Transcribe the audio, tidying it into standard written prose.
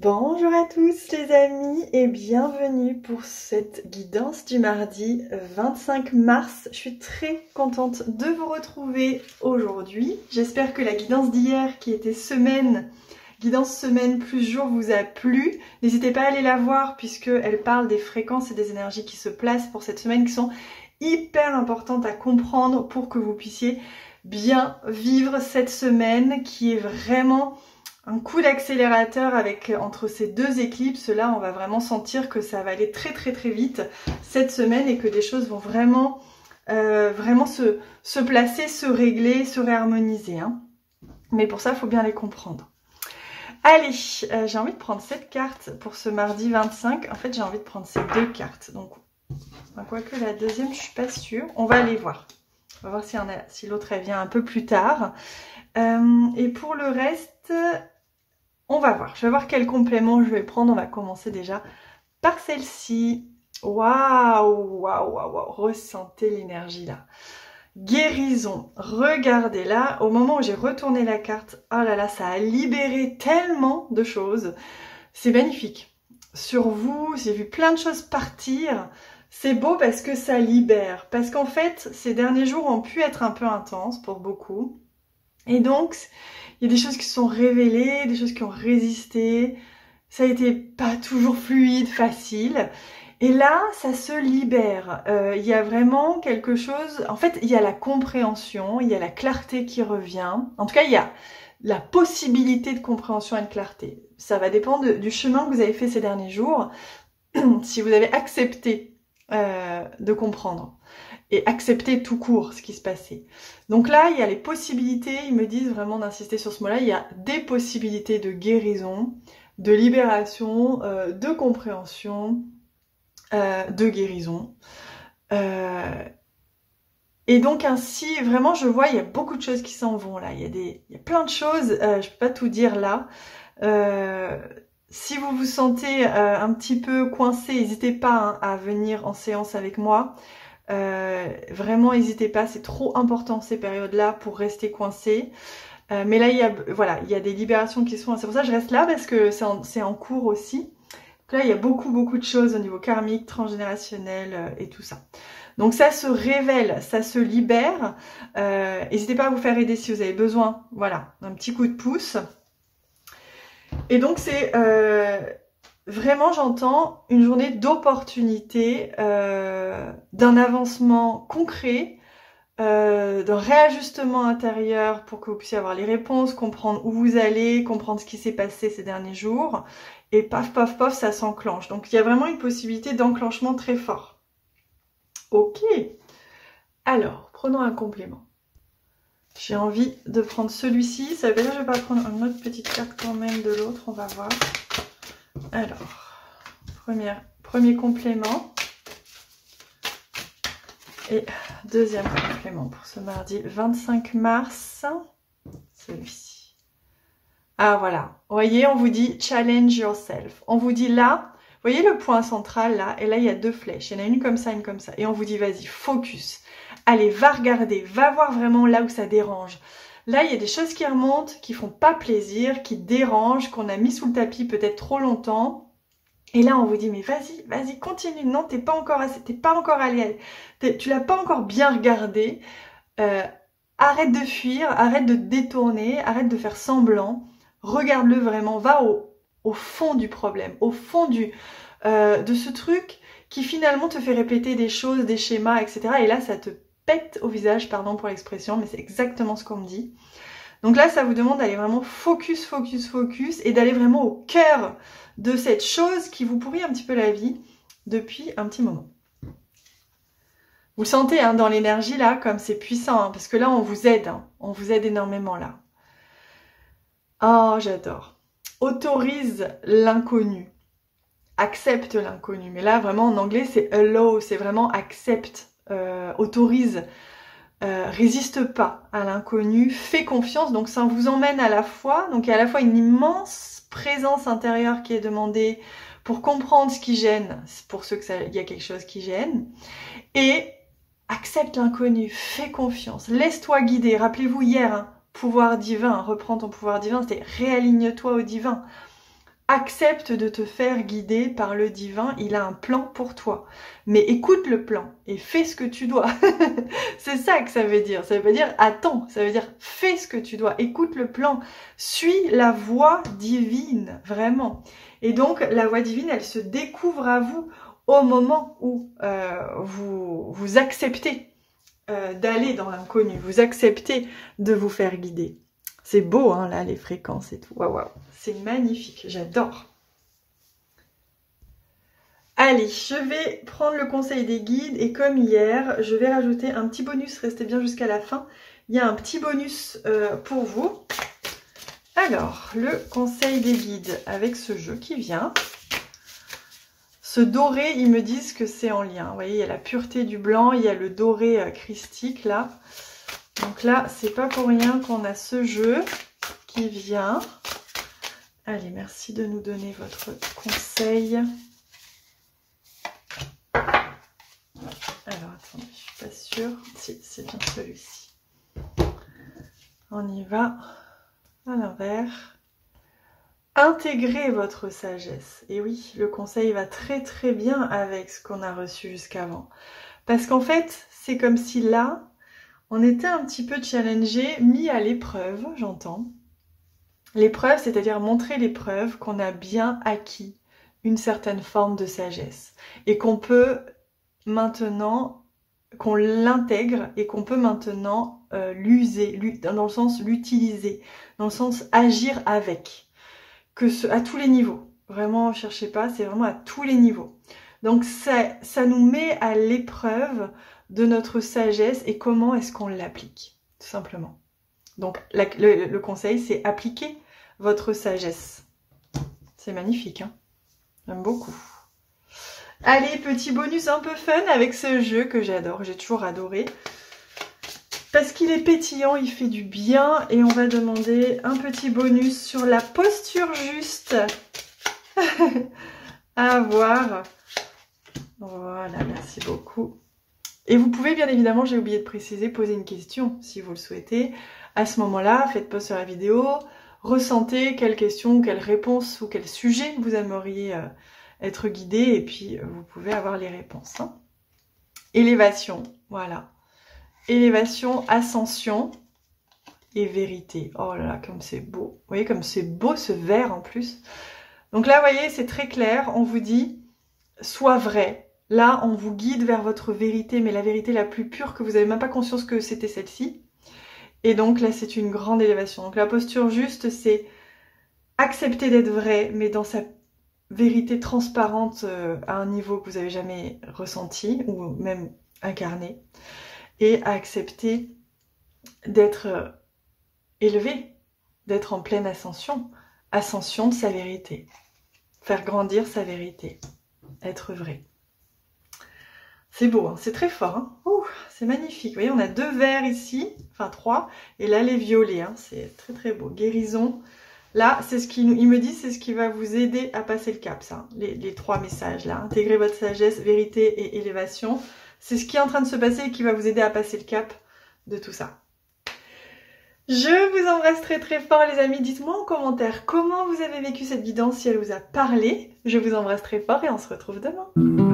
Bonjour à tous les amis et bienvenue pour cette guidance du mardi 25 mars. Je suis très contente de vous retrouver aujourd'hui. J'espère que la guidance d'hier qui était guidance semaine plus jour vous a plu. N'hésitez pas à aller la voir puisqu'elle parle des fréquences et des énergies qui se placent pour cette semaine qui sont hyper importantes à comprendre pour que vous puissiez bien vivre cette semaine qui est vraiment un coup d'accélérateur entre ces deux éclipses. Là, on va vraiment sentir que ça va aller très vite cette semaine et que des choses vont vraiment se placer, se régler, se réharmoniser. Hein. Mais pour ça, il faut bien les comprendre. Allez, j'ai envie de prendre cette carte pour ce mardi 25. En fait, j'ai envie de prendre ces deux cartes. Donc, quoique la deuxième, je suis pas sûre. On va aller voir. On va voir si l'autre, elle vient un peu plus tard. Et pour le reste... on va voir, je vais voir quel complément je vais prendre. On va commencer déjà par celle-ci. Waouh, waouh, waouh, ressentez l'énergie là. Guérison, regardez là, au moment où j'ai retourné la carte, oh là là, ça a libéré tellement de choses. C'est magnifique. Sur vous, j'ai vu plein de choses partir. C'est beau parce que ça libère. Parce qu'en fait, ces derniers jours ont pu être un peu intenses pour beaucoup. Et donc... il y a des choses qui se sont révélées, des choses qui ont résisté. Ça a été pas toujours fluide, facile. Et là, ça se libère. Il y a vraiment quelque chose... en fait, il y a la compréhension, il y a la clarté qui revient. En tout cas, il y a la possibilité de compréhension et de clarté. Ça va dépendre du chemin que vous avez fait ces derniers jours. Si vous avez accepté de comprendre. Et accepter tout court ce qui se passait. Donc là, il y a les possibilités, ils me disent vraiment d'insister sur ce mot-là, il y a des possibilités de guérison, de libération, de compréhension, de guérison. Et donc ainsi, vraiment, je vois, il y a beaucoup de choses qui s'en vont là, il y a plein de choses, je peux pas tout dire là. Si vous vous sentez un petit peu coincé, n'hésitez pas à venir en séance avec moi. Vraiment n'hésitez pas, c'est trop important ces périodes-là pour rester coincé. Mais là il y a des libérations qui se font. C'est pour ça que je reste là parce que c'est en cours aussi. Donc là il y a beaucoup de choses au niveau karmique, transgénérationnel et tout ça. Donc ça se révèle, ça se libère. N'hésitez pas à vous faire aider si vous avez besoin. Voilà, un petit coup de pouce. Et donc c'est vraiment, j'entends une journée d'opportunité, d'un avancement concret, d'un réajustement intérieur pour que vous puissiez avoir les réponses, comprendre où vous allez, comprendre ce qui s'est passé ces derniers jours. Et paf, paf, paf, ça s'enclenche. Donc, il y a vraiment une possibilité d'enclenchement très fort. Ok. Alors, prenons un complément. J'ai envie de prendre celui-ci. Ça veut dire que je vais pas prendre une autre petite carte quand même de l'autre. On va voir. Alors, premier complément et deuxième complément pour ce mardi 25 mars, celui-ci. Ah voilà, vous voyez, on vous dit challenge yourself. On vous dit là, vous voyez le point central là, et là il y a deux flèches, il y en a une comme ça, une comme ça. Et on vous dit vas-y, focus. Allez, va regarder, va voir vraiment là où ça dérange. Là, il y a des choses qui remontent, qui font pas plaisir, qui dérangent, qu'on a mis sous le tapis peut-être trop longtemps. Et là, on vous dit, mais vas-y, continue. Non, t'es pas encore allé. Tu l'as pas encore bien regardé. Arrête de fuir, arrête de te détourner, arrête de faire semblant. Regarde-le vraiment, va au fond du problème, au fond de ce truc qui finalement te fait répéter des choses, des schémas, etc. Et là, ça te pète au visage, pardon pour l'expression, mais c'est exactement ce qu'on me dit. Donc là, ça vous demande d'aller vraiment focus et d'aller vraiment au cœur de cette chose qui vous pourrit un petit peu la vie depuis un petit moment. Vous sentez hein, dans l'énergie là, comme c'est puissant, hein, parce que là, on vous aide énormément là. Oh, j'adore. Autorise l'inconnu. Accepte l'inconnu. Mais là, vraiment, en anglais, c'est allow, c'est vraiment accepte. Autorise, résiste pas à l'inconnu, fais confiance, donc ça vous emmène à la fois, donc il y a à la fois une immense présence intérieure qui est demandée pour comprendre ce qui gêne, pour ceux il y a quelque chose qui gêne, et accepte l'inconnu, fais confiance, laisse-toi guider. Rappelez-vous hier, hein, pouvoir divin, reprends ton pouvoir divin, c'était réaligne-toi au divin. accepte de te faire guider par le divin, il a un plan pour toi. Mais écoute le plan et fais ce que tu dois. C'est ça que ça veut dire. Ça veut pas dire attends, ça veut dire fais ce que tu dois. Écoute le plan, suis la voie divine, vraiment. Et donc la voie divine, elle se découvre à vous au moment où vous acceptez d'aller dans l'inconnu, vous acceptez de vous faire guider. C'est beau, hein, là, les fréquences et tout. Waouh, waouh. C'est magnifique, j'adore. Allez, je vais prendre le conseil des guides et comme hier, je vais rajouter un petit bonus. Restez bien jusqu'à la fin. Il y a un petit bonus pour vous. Alors, le conseil des guides avec ce jeu qui vient. Ce doré, ils me disent que c'est en lien. Vous voyez, il y a la pureté du blanc, il y a le doré christique là. Donc là, c'est pas pour rien qu'on a ce jeu qui vient. Allez, merci de nous donner votre conseil. Alors, attendez, je suis pas sûre. Si, c'est bien celui-ci. On y va. À l'envers. Intégrez votre sagesse. Et oui, le conseil va très très bien avec ce qu'on a reçu jusqu'avant. Parce qu'en fait, c'est comme si là, on était un petit peu challengé, mis à l'épreuve, j'entends. L'épreuve, c'est-à-dire montrer l'épreuve qu'on a bien acquis une certaine forme de sagesse. Et qu'on peut maintenant, qu'on l'intègre et qu'on peut maintenant l'user, dans le sens l'utiliser, dans le sens agir avec. À tous les niveaux. Vraiment, cherchez pas, c'est vraiment à tous les niveaux. Donc ça nous met à l'épreuve de notre sagesse et comment est-ce qu'on l'applique, tout simplement. Donc le conseil, c'est appliquer votre sagesse. C'est magnifique, hein? J'aime beaucoup. Allez, petit bonus un peu fun avec ce jeu que j'adore, j'ai toujours adoré. Parce qu'il est pétillant, il fait du bien et on va demander un petit bonus sur la posture juste à avoir. Voilà, merci beaucoup. Et vous pouvez bien évidemment, j'ai oublié de préciser, poser une question si vous le souhaitez. À ce moment-là, faites pause sur la vidéo, ressentez quelle question, quelle réponse ou quel sujet vous aimeriez être guidé et puis vous pouvez avoir les réponses. Hein. Élévation, voilà. Élévation, ascension et vérité. Oh là là, comme c'est beau. Vous voyez comme c'est beau ce vert en plus. Donc là, vous voyez, c'est très clair. On vous dit, sois vrai. Là, on vous guide vers votre vérité, mais la vérité la plus pure que vous n'avez même pas conscience que c'était celle-ci. Et donc là, c'est une grande élévation. Donc la posture juste, c'est accepter d'être vrai, mais dans sa vérité transparente à un niveau que vous n'avez jamais ressenti ou même incarné. Et accepter d'être élevé, d'être en pleine ascension. Ascension de sa vérité. Faire grandir sa vérité. Être vrai. C'est beau, hein, c'est très fort. Hein. C'est magnifique. Vous voyez, on a 2 verts ici, enfin 3. Et là, les violets. Hein, c'est très très beau. Guérison. Là, c'est ce qu'il me dit, c'est ce qui va vous aider à passer le cap, ça. Les 3 messages là. Intégrer votre sagesse, vérité et élévation. C'est ce qui est en train de se passer et qui va vous aider à passer le cap de tout ça. Je vous embrasse très très fort les amis. Dites-moi en commentaire comment vous avez vécu cette guidance, si elle vous a parlé. Je vous embrasse très fort et on se retrouve demain.